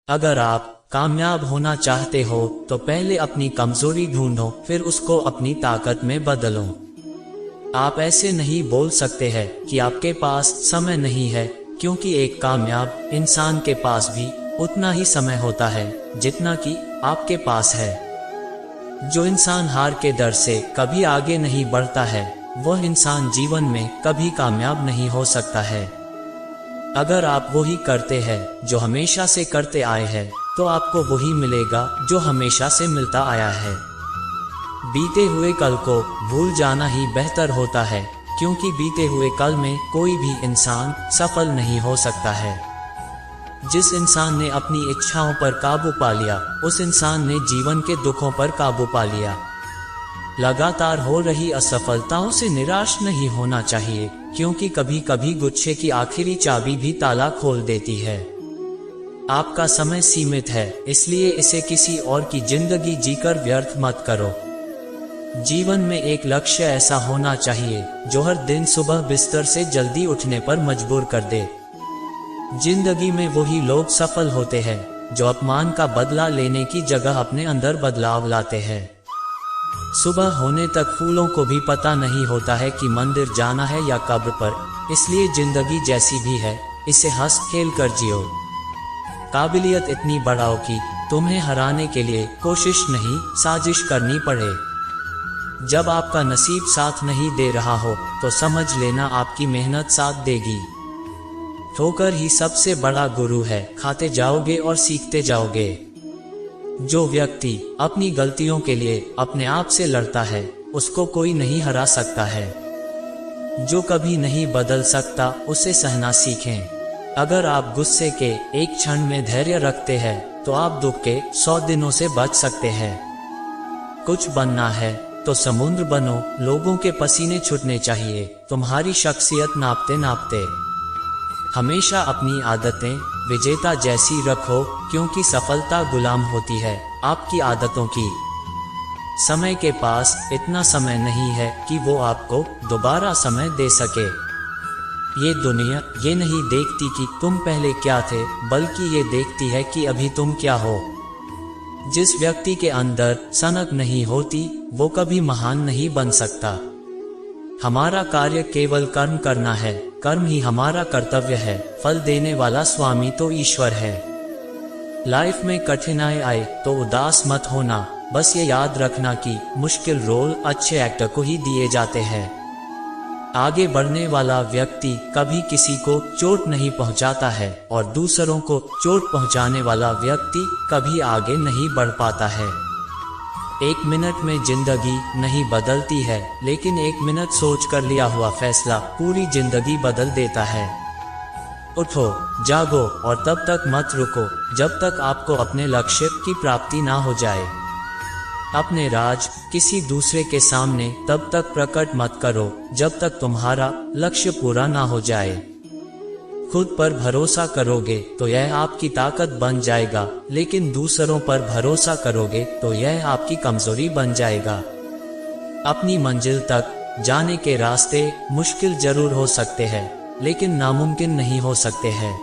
अगर आप कामयाब होना चाहते हो तो पहले अपनी कमजोरी ढूंढो, फिर उसको अपनी ताकत में बदलो। आप ऐसे नहीं बोल सकते हैं कि आपके पास समय नहीं है, क्योंकि एक कामयाब इंसान के पास भी उतना ही समय होता है जितना कि आपके पास है। जो इंसान हार के डर से कभी आगे नहीं बढ़ता है, वह इंसान जीवन में कभी कामयाब नहीं हो सकता है। अगर आप वही करते हैं जो हमेशा से करते आए हैं, तो आपको वही मिलेगा जो हमेशा से मिलता आया है। बीते हुए कल को भूल जाना ही बेहतर होता है, क्योंकि बीते हुए कल में कोई भी इंसान सफल नहीं हो सकता है। जिस इंसान ने अपनी इच्छाओं पर काबू पा लिया, उस इंसान ने जीवन के दुखों पर काबू पा लिया। लगातार हो रही असफलताओं से निराश नहीं होना चाहिए, क्योंकि कभी कभी गुच्छे की आखिरी चाबी भी ताला खोल देती है। आपका समय सीमित है, इसलिए इसे किसी और की जिंदगी जीकर व्यर्थ मत करो। जीवन में एक लक्ष्य ऐसा होना चाहिए जो हर दिन सुबह बिस्तर से जल्दी उठने पर मजबूर कर दे। जिंदगी में वही लोग सफल होते हैं जो अपमान का बदला लेने की जगह अपने अंदर बदलाव लाते हैं। सुबह होने तक फूलों को भी पता नहीं होता है कि मंदिर जाना है या कब्र पर, इसलिए जिंदगी जैसी भी है, इसे हंस खेल कर जियो। काबिलियत इतनी बढ़ाओ कि तुम्हें हराने के लिए कोशिश नहीं, साजिश करनी पड़े। जब आपका नसीब साथ नहीं दे रहा हो, तो समझ लेना आपकी मेहनत साथ देगी। ठोकर ही सबसे बड़ा गुरु है, खाते जाओगे और सीखते जाओगे। जो व्यक्ति अपनी गलतियों के लिए अपने आप से लड़ता है, उसको कोई नहीं हरा सकता है। जो कभी नहीं बदल सकता, उसे सहना सीखें। अगर आप गुस्से के एक क्षण में धैर्य रखते हैं, तो आप दुख के 100 दिनों से बच सकते हैं। कुछ बनना है तो समुद्र बनो, लोगों के पसीने छूटने चाहिए तुम्हारी शख्सियत नापते नापते। हमेशा अपनी आदतें विजेता जैसी रखो, क्योंकि सफलता गुलाम होती है आपकी आदतों की। समय के पास इतना समय नहीं है कि वो आपको दोबारा समय दे सके। ये दुनिया ये नहीं देखती कि तुम पहले क्या थे, बल्कि ये देखती है कि अभी तुम क्या हो। जिस व्यक्ति के अंदर सनक नहीं होती, वो कभी महान नहीं बन सकता। हमारा कार्य केवल कर्म करना है, कर्म ही हमारा कर्तव्य है। फल देने वाला स्वामी तो ईश्वर है। लाइफ में कठिनाई आए तो उदास मत होना, बस ये याद रखना कि मुश्किल रोल अच्छे एक्टर को ही दिए जाते हैं। आगे बढ़ने वाला व्यक्ति कभी किसी को चोट नहीं पहुंचाता है, और दूसरों को चोट पहुंचाने वाला व्यक्ति कभी आगे नहीं बढ़ पाता है। 1 मिनट में जिंदगी नहीं बदलती है, लेकिन 1 मिनट सोच कर लिया हुआ फैसला पूरी जिंदगी बदल देता है। उठो, जागो और तब तक मत रुको जब तक आपको अपने लक्ष्य की प्राप्ति ना हो जाए। अपने राज किसी दूसरे के सामने तब तक प्रकट मत करो जब तक तुम्हारा लक्ष्य पूरा ना हो जाए। खुद पर भरोसा करोगे तो यह आपकी ताकत बन जाएगा, लेकिन दूसरों पर भरोसा करोगे तो यह आपकी कमजोरी बन जाएगा। अपनी मंजिल तक जाने के रास्ते मुश्किल जरूर हो सकते हैं, लेकिन नामुमकिन नहीं हो सकते हैं।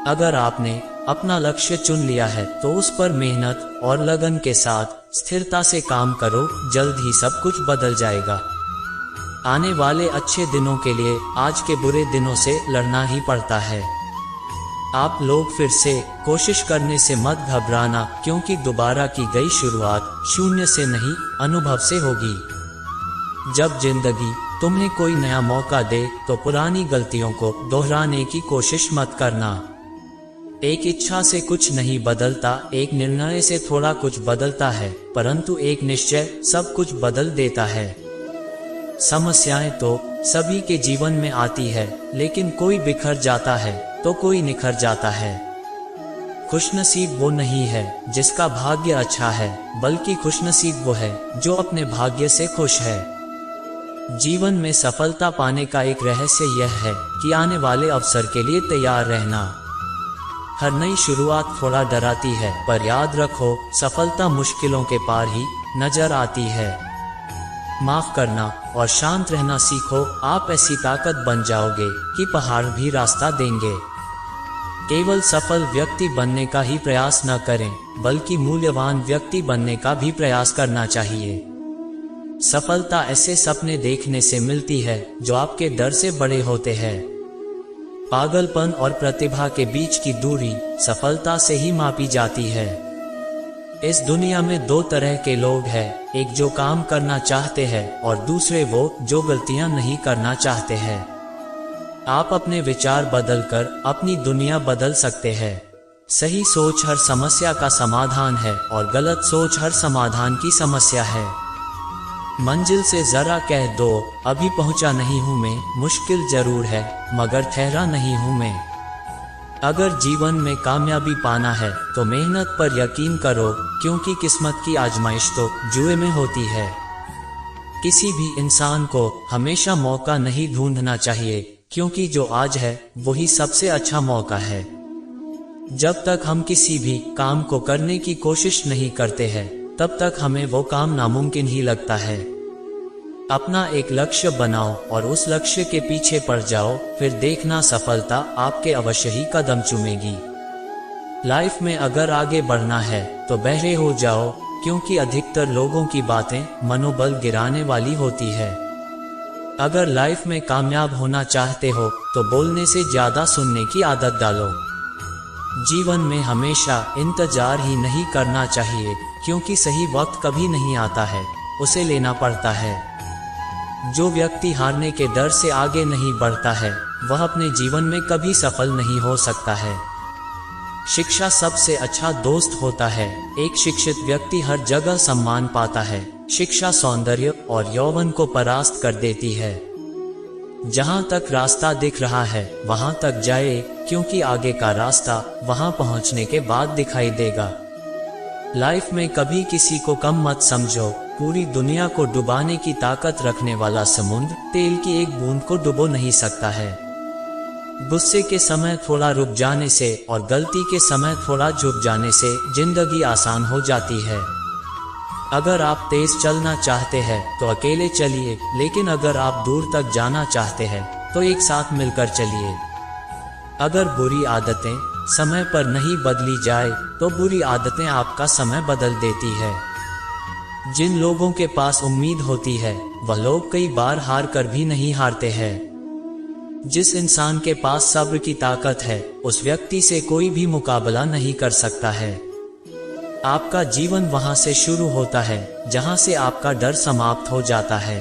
अगर आपने अपना लक्ष्य चुन लिया है, तो उस पर मेहनत और लगन के साथ स्थिरता से काम करो, जल्द ही सब कुछ बदल जाएगा। आने वाले अच्छे दिनों के लिए आज के बुरे दिनों से लड़ना ही पड़ता है। आप लोग फिर से कोशिश करने से मत घबराना, क्योंकि दोबारा की गई शुरुआत शून्य से नहीं, अनुभव से होगी। जब जिंदगी तुम्हें कोई नया मौका दे, तो पुरानी गलतियों को दोहराने की कोशिश मत करना। एक इच्छा से कुछ नहीं बदलता, एक निर्णय से थोड़ा कुछ बदलता है, परंतु एक निश्चय सब कुछ बदल देता है। समस्याएं तो सभी के जीवन में आती है, लेकिन कोई बिखर जाता है तो कोई निखर जाता है। खुशनसीब वो नहीं है जिसका भाग्य अच्छा है, बल्कि खुशनसीब वो है जो अपने भाग्य से खुश है। जीवन में सफलता पाने का एक रहस्य यह है कि आने वाले अवसर के लिए तैयार रहना। हर नई शुरुआत थोड़ा डराती है, पर याद रखो सफलता मुश्किलों के पार ही नजर आती है। माफ करना और शांत रहना सीखो, आप ऐसी ताकत बन जाओगे कि पहाड़ भी रास्ता देंगे। केवल सफल व्यक्ति बनने का ही प्रयास न करें, बल्कि मूल्यवान व्यक्ति बनने का भी प्रयास करना चाहिए। सफलता ऐसे सपने देखने से मिलती है जो आपके डर से बड़े होते हैं। पागलपन और प्रतिभा के बीच की दूरी सफलता से ही मापी जाती है। इस दुनिया में दो तरह के लोग हैं, एक जो काम करना चाहते हैं और दूसरे वो जो गलतियां नहीं करना चाहते हैं। आप अपने विचार बदलकर अपनी दुनिया बदल सकते हैं। सही सोच हर समस्या का समाधान है और गलत सोच हर समाधान की समस्या है। मंजिल से जरा कह दो, अभी पहुंचा नहीं हूं मैं, मुश्किल जरूर है मगर ठहरा नहीं हूं मैं। अगर जीवन में कामयाबी पाना है तो मेहनत पर यकीन करो, क्योंकि किस्मत की आजमाइश तो जुए में होती है। किसी भी इंसान को हमेशा मौका नहीं ढूंढना चाहिए, क्योंकि जो आज है वही सबसे अच्छा मौका है। जब तक हम किसी भी काम को करने की कोशिश नहीं करते हैं, तब तक हमें वो काम नामुमकिन ही लगता है। अपना एक लक्ष्य बनाओ और उस लक्ष्य के पीछे पड़ जाओ, फिर देखना सफलता आपके अवश्य ही कदम चूमेगी। लाइफ में अगर आगे बढ़ना है तो बहरे हो जाओ, क्योंकि अधिकतर लोगों की बातें मनोबल गिराने वाली होती है। अगर लाइफ में कामयाब होना चाहते हो तो बोलने से ज्यादा सुनने की आदत डालो। जीवन में हमेशा इंतजार ही नहीं करना चाहिए, क्योंकि सही वक्त कभी नहीं आता है, उसे लेना पड़ता है। जो व्यक्ति हारने के डर से आगे नहीं बढ़ता है, वह अपने जीवन में कभी सफल नहीं हो सकता है। शिक्षा सबसे अच्छा दोस्त होता है। एक शिक्षित व्यक्ति हर जगह सम्मान पाता है। शिक्षा सौंदर्य और यौवन को परास्त कर देती है। जहां तक रास्ता दिख रहा है वहां तक जाए, क्योंकि आगे का रास्ता वहां पहुंचने के बाद दिखाई देगा। लाइफ में कभी किसी को कम मत समझो। पूरी दुनिया को डुबाने की ताकत रखने वाला समुद्र तेल की एक बूंद को डुबो नहीं सकता है। गुस्से के समय थोड़ा रुक जाने से और गलती के समय थोड़ा झुक जाने से जिंदगी आसान हो जाती है। अगर आप तेज चलना चाहते हैं तो अकेले चलिए, लेकिन अगर आप दूर तक जाना चाहते हैं तो एक साथ मिलकर चलिए। अगर बुरी आदतें समय पर नहीं बदली जाए तो बुरी आदतें आपका समय बदल देती है। जिन लोगों के पास उम्मीद होती है वह लोग कई बार हार कर भी नहीं हारते हैं। जिस इंसान के पास सब्र की ताकत है उस व्यक्ति से कोई भी मुकाबला नहीं कर सकता है। आपका जीवन वहां से शुरू होता है जहां से आपका डर समाप्त हो जाता है।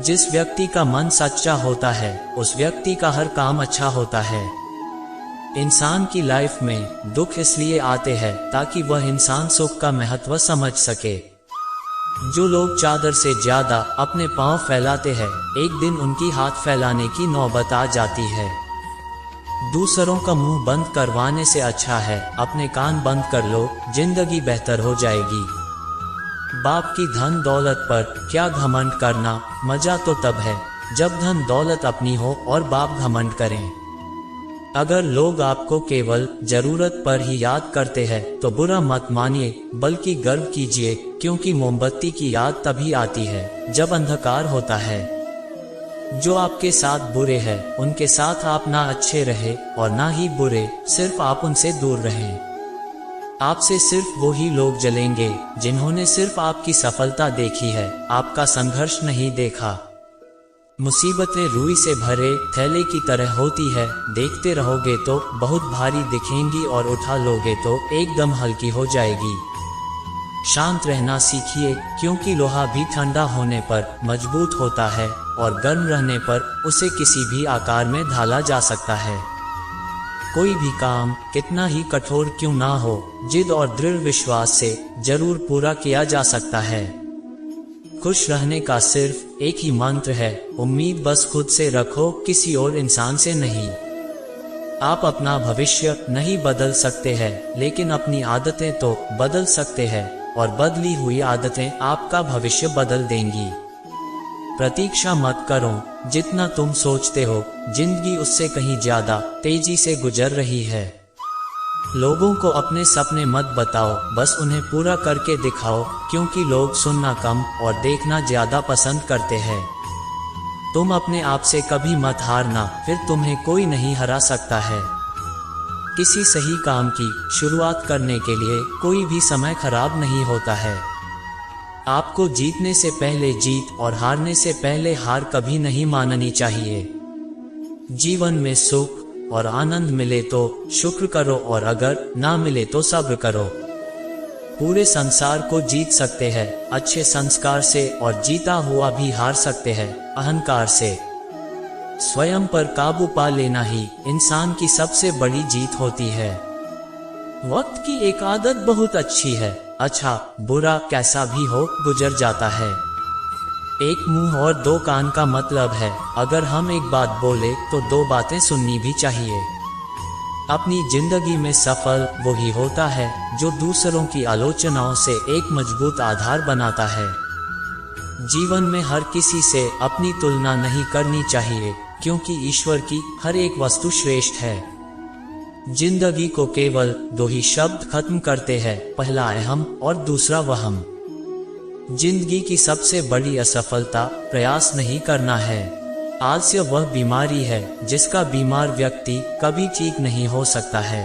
जिस व्यक्ति का मन सच्चा होता है उस व्यक्ति का हर काम अच्छा होता है। इंसान की लाइफ में दुख इसलिए आते हैं ताकि वह इंसान सुख का महत्व समझ सके। जो लोग चादर से ज्यादा अपने पांव फैलाते हैं, एक दिन उनकी हाथ फैलाने की नौबत आ जाती है। दूसरों का मुंह बंद करवाने से अच्छा है अपने कान बंद कर लो, जिंदगी बेहतर हो जाएगी। बाप की धन दौलत पर क्या घमंड करना, मजा तो तब है जब धन दौलत अपनी हो और बाप घमंड करें। अगर लोग आपको केवल जरूरत पर ही याद करते हैं तो बुरा मत मानिए, बल्कि गर्व कीजिए, क्योंकि मोमबत्ती की याद तभी आती है जब अंधकार होता है। जो आपके साथ बुरे हैं उनके साथ आप ना अच्छे रहे और ना ही बुरे, सिर्फ आप उनसे दूर रहें। आपसे सिर्फ वही लोग जलेंगे जिन्होंने सिर्फ आपकी सफलता देखी है, आपका संघर्ष नहीं देखा। मुसीबतें रुई से भरे थैले की तरह होती है, देखते रहोगे तो बहुत भारी दिखेंगी और उठा लोगे तो एकदम हल्की हो जाएगी। शांत रहना सीखिए, क्योंकि लोहा भी ठंडा होने पर मजबूत होता है और गर्म रहने पर उसे किसी भी आकार में ढाला जा सकता है। कोई भी काम कितना ही कठोर क्यों ना हो, जिद और दृढ़ विश्वास से जरूर पूरा किया जा सकता है। खुश रहने का सिर्फ एक ही मंत्र है, उम्मीद बस खुद से रखो, किसी और इंसान से नहीं। आप अपना भविष्य नहीं बदल सकते हैं, लेकिन अपनी आदतें तो बदल सकते हैं और बदली हुई आदतें आपका भविष्य बदल देंगी। प्रतीक्षा मत करो, जितना तुम सोचते हो जिंदगी उससे कहीं ज्यादा तेजी से गुजर रही है। लोगों को अपने सपने मत बताओ, बस उन्हें पूरा करके दिखाओ, क्योंकि लोग सुनना कम और देखना ज्यादा पसंद करते हैं। तुम अपने आप से कभी मत हारना, फिर तुम्हें कोई नहीं हरा सकता है। किसी सही काम की शुरुआत करने के लिए कोई भी समय खराब नहीं होता है। आपको जीतने से पहले जीत और हारने से पहले हार कभी नहीं माननी चाहिए। जीवन में सुख और आनंद मिले तो शुक्र करो और अगर ना मिले तो सब्र करो। पूरे संसार को जीत सकते हैं अच्छे संस्कार से और जीता हुआ भी हार सकते हैं अहंकार से। स्वयं पर काबू पा लेना ही इंसान की सबसे बड़ी जीत होती है। वक्त की एक आदत बहुत अच्छी है, अच्छा बुरा कैसा भी हो गुजर जाता है। एक मुंह और दो कान का मतलब है अगर हम एक बात बोले तो दो बातें सुननी भी चाहिए। अपनी जिंदगी में सफल वही होता है जो दूसरों की आलोचनाओं से एक मजबूत आधार बनाता है। जीवन में हर किसी से अपनी तुलना नहीं करनी चाहिए क्योंकि ईश्वर की हर एक वस्तु श्रेष्ठ है। जिंदगी को केवल दो ही शब्द खत्म करते हैं, पहला अहम और दूसरा वहम। जिंदगी की सबसे बड़ी असफलता प्रयास नहीं करना है। आलस्य वह बीमारी है जिसका बीमार व्यक्ति कभी ठीक नहीं हो सकता है।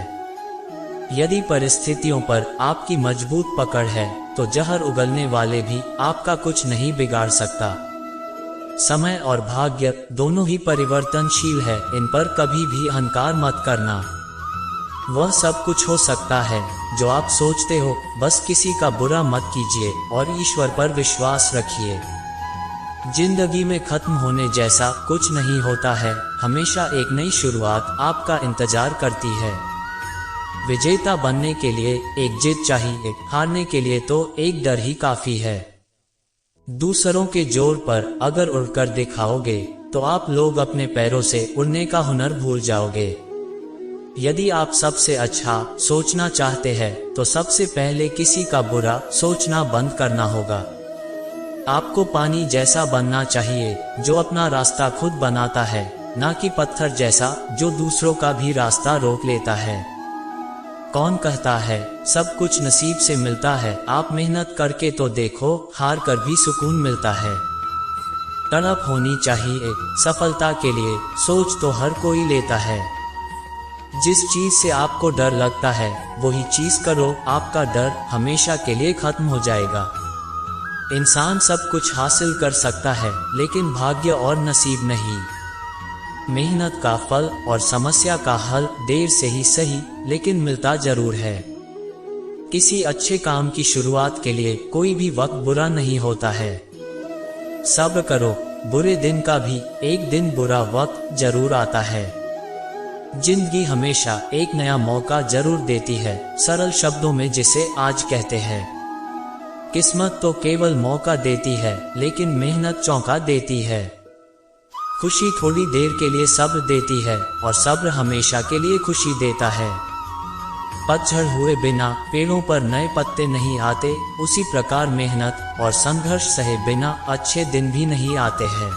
यदि परिस्थितियों पर आपकी मजबूत पकड़ है तो जहर उगलने वाले भी आपका कुछ नहीं बिगाड़ सकता। समय और भाग्य दोनों ही परिवर्तनशील है, इन पर कभी भी अहंकार मत करना। वह सब कुछ हो सकता है जो आप सोचते हो, बस किसी का बुरा मत कीजिए और ईश्वर पर विश्वास रखिए। जिंदगी में खत्म होने जैसा कुछ नहीं होता है, हमेशा एक नई शुरुआत आपका इंतजार करती है। विजेता बनने के लिए एक जिद चाहिए, हारने के लिए तो एक डर ही काफी है। दूसरों के जोर पर अगर उड़कर दिखाओगे तो आप लोग अपने पैरों से उड़ने का हुनर भूल जाओगे। यदि आप सबसे अच्छा सोचना चाहते हैं तो सबसे पहले किसी का बुरा सोचना बंद करना होगा। आपको पानी जैसा बनना चाहिए जो अपना रास्ता खुद बनाता है, ना कि पत्थर जैसा जो दूसरों का भी रास्ता रोक लेता है। कौन कहता है सब कुछ नसीब से मिलता है, आप मेहनत करके तो देखो, हार कर भी सुकून मिलता है। तड़प होनी चाहिए सफलता के लिए, सोच तो हर कोई लेता है। जिस चीज से आपको डर लगता है वही चीज करो, आपका डर हमेशा के लिए खत्म हो जाएगा। इंसान सब कुछ हासिल कर सकता है लेकिन भाग्य और नसीब नहीं। मेहनत का फल और समस्या का हल देर से ही सही लेकिन मिलता जरूर है। किसी अच्छे काम की शुरुआत के लिए कोई भी वक्त बुरा नहीं होता है। सब्र करो, बुरे दिन का भी एक दिन बुरा वक्त जरूर आता है। जिंदगी हमेशा एक नया मौका जरूर देती है, सरल शब्दों में जिसे आज कहते हैं। किस्मत तो केवल मौका देती है लेकिन मेहनत चौंका देती है। खुशी थोड़ी देर के लिए सब्र देती है और सब्र हमेशा के लिए खुशी देता है। पतझड़ हुए बिना पेड़ों पर नए पत्ते नहीं आते, उसी प्रकार मेहनत और संघर्ष सहे बिना अच्छे दिन भी नहीं आते हैं।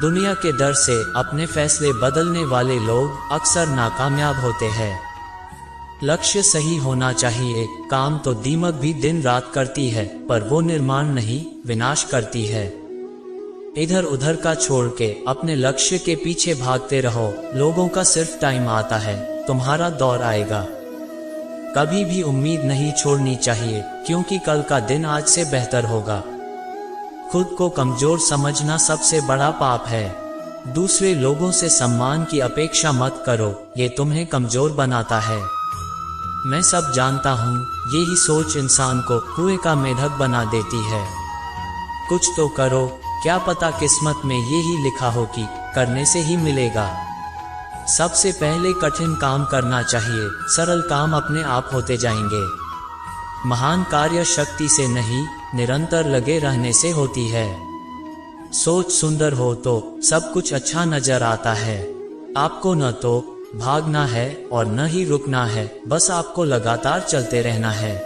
दुनिया के डर से अपने फैसले बदलने वाले लोग अक्सर नाकामयाब होते हैं। लक्ष्य सही होना चाहिए, काम तो दीमक भी दिन रात करती है पर वो निर्माण नहीं विनाश करती है। इधर उधर का छोड़ के अपने लक्ष्य के पीछे भागते रहो, लोगों का सिर्फ टाइम आता है, तुम्हारा दौर आएगा। कभी भी उम्मीद नहीं छोड़नी चाहिए क्योंकि कल का दिन आज से बेहतर होगा। खुद को कमजोर समझना सबसे बड़ा पाप है। दूसरे लोगों से सम्मान की अपेक्षा मत करो, ये तुम्हें कमजोर बनाता है। मैं सब जानता हूँ, यही सोच इंसान को कुएं का मेढक बना देती है। कुछ तो करो, क्या पता किस्मत में ये ही लिखा हो कि करने से ही मिलेगा। सबसे पहले कठिन काम करना चाहिए, सरल काम अपने आप होते जाएंगे। महान कार्य शक्ति से नहीं, निरंतर लगे रहने से होती है। सोच सुंदर हो तो सब कुछ अच्छा नजर आता है। आपको न तो भागना है और न ही रुकना है, बस आपको लगातार चलते रहना है।